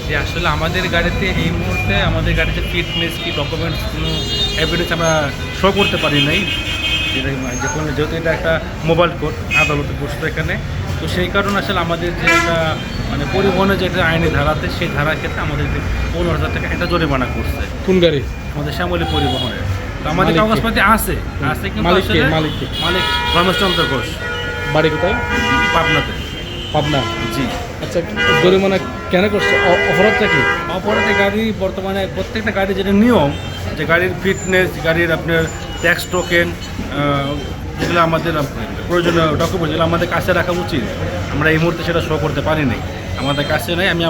যে আসলে আমাদের গাড়িতে এই মুহূর্তে আমাদের গাড়িতে ফিটনেস কি ডকুমেন্টস কোনো এভিডেন্স আমরা শো করতে পারি নাই, যে কোনো যেহেতু এটা একটা মোবাইল কোর্ট আদালতে বসতো এখানে, তো সেই কারণে আসলে আমাদের যে একটা মানে পরিবহনের যে একটা আইনি ধারাতে সেই ধারার ক্ষেত্রে আমাদের 15,000 টাকা একটা জরিমানা করছে। কোন গাড়ি? আমাদের শ্যামলী পরিবহনের। তো আমাদের মালিক কে? কাগজপাতি আছে কিন্তু মালিক কে? আসলে মালিক কে? মালিক রমেশচন্দ্র ঘোষ, বাড়ি কোথায়? পাবনাতে। পাবনা। জি। আচ্ছা, জরিমানা কেন করছে? অপরাধটা কি? অপরাধে গাড়ি বর্তমানে প্রত্যেকটা গাড়ি যেটা নিয়ম, যে গাড়ির ফিটনেস, গাড়ির আপনার ট্যাক্স টোকেন, যেগুলো আমাদের প্রয়োজনীয় ডকুমেন্ট যেগুলো আমাদের কাছে রাখা উচিত, আমরা এই মুহূর্তে সেটা শো করতে পারি নাই, আমাদের কাছে নাই। আমি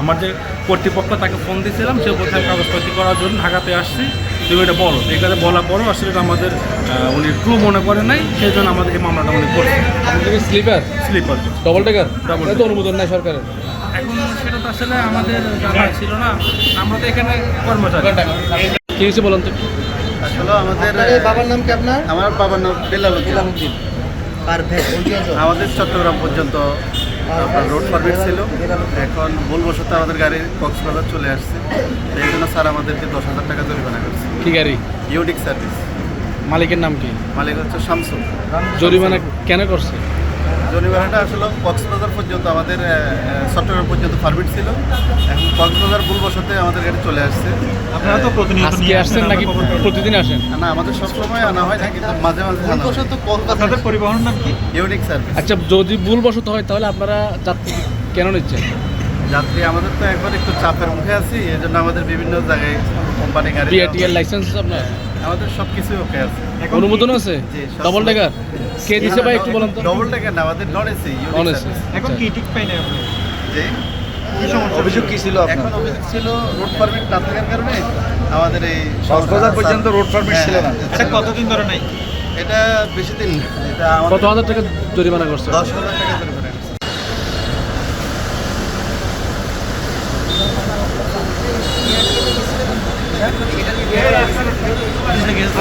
আমার যে কর্তৃপক্ষ তাকে ফোন দিয়েছিলাম, সে কোথায় কাগজপত্র করার জন্য ঢাকাতে আসছি, তুমি এটা বলো। এখানে বলার পরও আসলে এটা আমাদের উনি ট্রু মনে করে নাই, সেই জন্য আমাদের এই মামলাটা উনি করছে। আপনাদের স্লিপার স্লিপার ডবল টেকার? Double তো অনুমোদন নাই সরকারের। এখন সেটা তো আসলে আমাদের জানা ছিল না, আমরা তো এখানে কর্মচারী। কি হয়েছে বলুন তো? আসলে আমাদের বাবার নাম কি আপনার? আমার বাবার নাম বেলালুদ্দিন। আমাদের চট্টগ্রাম পর্যন্ত আপনার রোড পারমিট ছিল, এখন ভুলবশত আমাদের গাড়ি কক্সবাজার চলে আসছে, তো এই জন্য স্যার আমাদেরকে 10,000 টাকা জরিমানা করছে। কি গাড়ি? Unique service. মালিকের নাম কি? মালিক হচ্ছে শামসুল। জরিমানা কেন করছে? জরিমানাটা আসলে কক্সবাজার পর্যন্ত আমাদের চট্টগ্রাম পর্যন্ত পারমিট ছিল, এখন কক্সবাজার ভুলবশতে আমাদের গাড়ি চলে আসছে। আপনারা তো প্রতিনিয়ত আজকে আসছেন নাকি প্রতিদিন আসেন? না, আমাদের সবসময় আনা হয় না, কিন্তু মাঝে মাঝে আনা হয়। আপনাদের পরিবহনের নাম কি? Unique service. আচ্ছা, যদি ভুলবশত হয় তাহলে আপনারা যাত্রী কেন নিচ্ছেন? যাত্রী আমাদের তো একবার একটু চাপের মুখে আছি, এই জন্য আমাদের বিভিন্ন জায়গায় কোম্পানি গাড়ি বিআরটিএল লাইসেন্স আছে আপনার? আমাদের সব কিছুই ওকে আছে। অনুমোদন আছে? জি, সব ডবল টেকার কে দিছে ভাই একটু বলেন তো? ডবল টাকা না, আমাদের নন এসি। Non AC. এখন কি ঠিক পাই না আপনি? যে কি সমস্যা? অভিযোগ কি ছিল আপনার? এখন অভিযোগ ছিল রোড পারমিট না থাকার কারণে আমাদের এই কক্সবাজার পর্যন্ত রোড পারমিট ছিল না। হ্যাঁ, এটা কতদিন ধরে নাই? এটা বেশি দিন না, এটা আমাদের কত হাজার টাকা জরিমানা করছে? 10,000 টাকা জরিমানা করছে।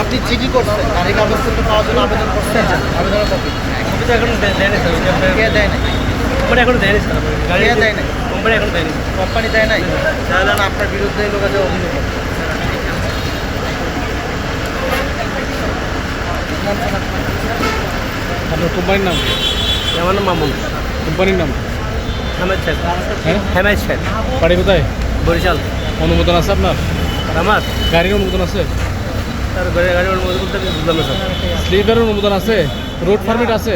আপনি চিঠি করছেন, গাড়ি কাগজপত্র পাওয়ার জন্য আবেদন করছেন? আবেদনের কপি তো এখন দেয় না স্যার, কে দেয় নাই? কোম্পানি এখন দেয় না স্যার, গাড়ি কে দেয় নাই? কোম্পানি এখন দেয়নি। কোম্পানি দেয় নাই? তাহলে আপনার বিরুদ্ধে এই লোকের অভিযোগ করবে। আপনার কোম্পানির নাম কি? আমার নাম মামুন। কোম্পানির নাম কি? হেমেদ স্যার। হ্যাঁ, হেমেদ স্যার, বাড়ি কোথায়? বরিশাল। অনুমোদন আছে আপনার? আমার গাড়ির অনুমোদন আছে? তার গাড়ির অনুমোদন করতে বুঝলাম না স্যার। স্লিপারের অনুমোদন আছে? রোড পারমিট আছে?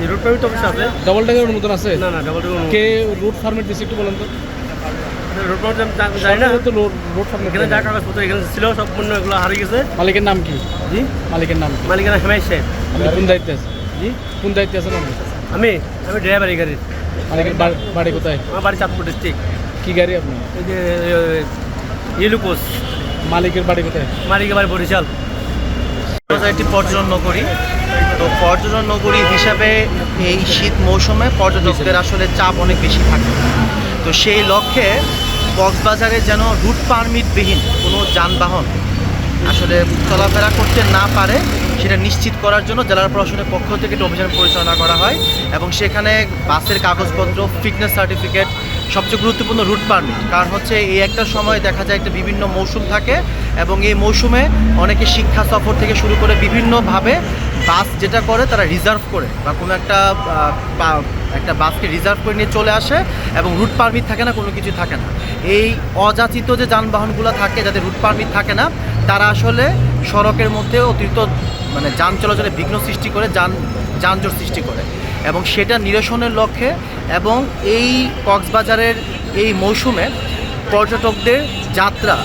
এই রোড পারমিট অবশ্যই আছে। ডবল টেকার অনুমোদন আছে? না না, ডাবল কে রোড পারমিট দিচ্ছে একটু বলেন তো? রোড পারমিট আমি জানি না। তো রোড পারমিট এখানে যা কাগজপত্র এখানে ছিল সব পণ্য এগুলো হারিয়ে গেছে। মালিকের নাম কি? জি, মালিকের নাম কি? মালিকানা হেমেদ সাহেব। আপনি কোন দায়িত্বে আছেন? জি, কোন দায়িত্বে আছেন আপনি? আমি আমি ড্রাইভার এই গাড়ির। মালিকের বাড়ি কোথায়? আমার বাড়ি চাঁদপুর ডিস্ট্রিক্ট। কি গাড়ি আপনার? এই যে ইলুকোস। মালিকের বাড়ি কোথায়? মালিকের বাড়ি বরিশাল। একটি পর্যটন নগরী, তো পর্যটন নগরী হিসাবে এই শীত মৌসুমে পর্যটকদের আসলে চাপ অনেক বেশি থাকে। তো সেই লক্ষ্যে কক্সবাজারে যেন রুট পারমিটবিহীন কোনো যানবাহন আসলে চলাফেরা করতে না পারে সেটা নিশ্চিত করার জন্য জেলা প্রশাসনের পক্ষ থেকে একটি অভিযান পরিচালনা করা হয়, এবং সেখানে বাসের কাগজপত্র, ফিটনেস সার্টিফিকেট, সবচেয়ে গুরুত্বপূর্ণ রুট পারমিট। কারণ হচ্ছে এই একটা সময় দেখা যায় একটা বিভিন্ন মৌসুম থাকে, এবং এই মৌসুমে অনেকে শিক্ষা সফর থেকে শুরু করে বিভিন্নভাবে বাস যেটা করে তারা রিজার্ভ করে বা কোনো একটা বাসকে রিজার্ভ করে নিয়ে চলে আসে, এবং রুট পারমিট থাকে না, কোনো কিছু থাকে না। এই অযাচিত যে যানবাহনগুলো থাকে যাদের রুট পারমিট থাকে না, তারা আসলে সড়কের মধ্যে অতিরিক্ত মানে যান চলাচলে বিঘ্ন সৃষ্টি করে, যানজট সৃষ্টি করে, এবং সেটা নিরসনের লক্ষ্যে এবং এই কক্সবাজারের এই মৌসুমে পর্যটকদের যাত্রা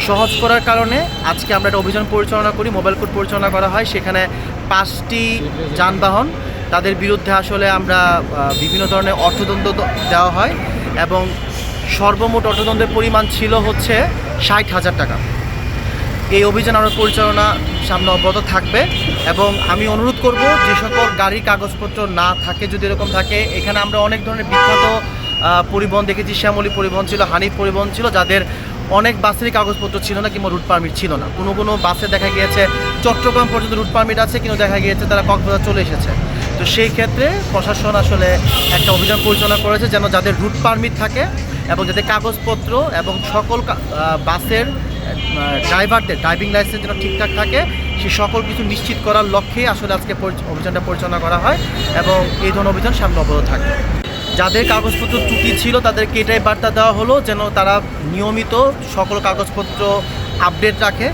সহজ করার কারণে আজকে আমরা একটা অভিযান পরিচালনা করি, মোবাইল কোর্ট পরিচালনা করা হয়। সেখানে 5টি যানবাহন তাদের বিরুদ্ধে আসলে আমরা বিভিন্ন ধরনের অর্থদণ্ড দেওয়া হয়, এবং সর্বমোট অর্থদণ্ডের পরিমাণ ছিল হচ্ছে 60,000 টাকা। এই অভিযান আমরা পরিচালনা সামনে অব্যাহত থাকবে, এবং আমি অনুরোধ করব যে সকল গাড়ির কাগজপত্র না থাকে, যদি এরকম থাকে, এখানে আমরা অনেক ধরনের বিখ্যাত পরিবহন দেখেছি। শ্যামলী পরিবহন ছিল, হানিফ পরিবহন ছিল, যাদের অনেক বাসেরই কাগজপত্র ছিল না কিংবা রুট পারমিট ছিল না। কোনো বাসে দেখা গিয়েছে চট্টগ্রাম পর্যন্ত রুট পারমিট আছে, কিন্তু দেখা গিয়েছে তারা কক্সবাজার চলে এসেছে। তো সেই ক্ষেত্রে প্রশাসন আসলে একটা অভিযান পরিচালনা করেছে যেন যাদের রুট পারমিট থাকে এবং যাতে কাগজপত্র এবং সকল বাসের ড্রাইভারদের ড্রাইভিং লাইসেন্স যেন ঠিকঠাক থাকে সেই সকল কিছু নিশ্চিত করার লক্ষ্যে আসলে আজকে অভিযানটা পরিচালনা করা হয় এবং এই ধরনের অভিযান সামনে অব্যাহত থাকবে। যাদের কাগজপত্র ত্রুটি ছিল তাদেরকে এটাই বার্তা দেওয়া হলো যেন তারা নিয়মিত সকল কাগজপত্র আপডেট রাখে,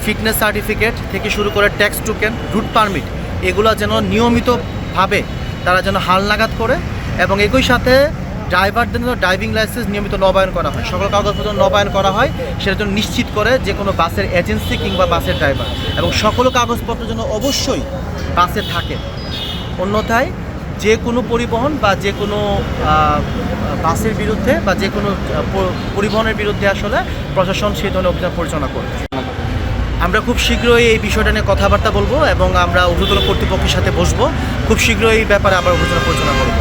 ফিটনেস সার্টিফিকেট থেকে শুরু করে ট্যাক্স টোকেন, রুট পারমিট এগুলো যেন নিয়মিতভাবে তারা যেন হালনাগাদ করে এবং একই সাথে ড্রাইভারদের জন্য ড্রাইভিং লাইসেন্স নিয়মিত নবায়ন করা হয়, সকল কাগজপত্র নবায়ন করা হয় সেটা জন্য নিশ্চিত করে যে কোনো বাসের এজেন্সি কিংবা বাসের ড্রাইভার এবং সকল কাগজপত্র যেন অবশ্যই বাসে থাকে। অন্যথায় যে কোনো পরিবহন বা যে কোনো বাসের বিরুদ্ধে বা যে কোনো পরিবহনের বিরুদ্ধে আসলে প্রশাসন সেই ধরনের অভিযান পরিচালনা করবে। আমরা খুব শীঘ্রই এই বিষয়টা নিয়ে কথাবার্তা বলবো এবং আমরা ঊর্ধ্বতন কর্তৃপক্ষের সাথে বসবো, খুব শীঘ্রই এই ব্যাপারে আবার অভিযান পরিচালনা করবো।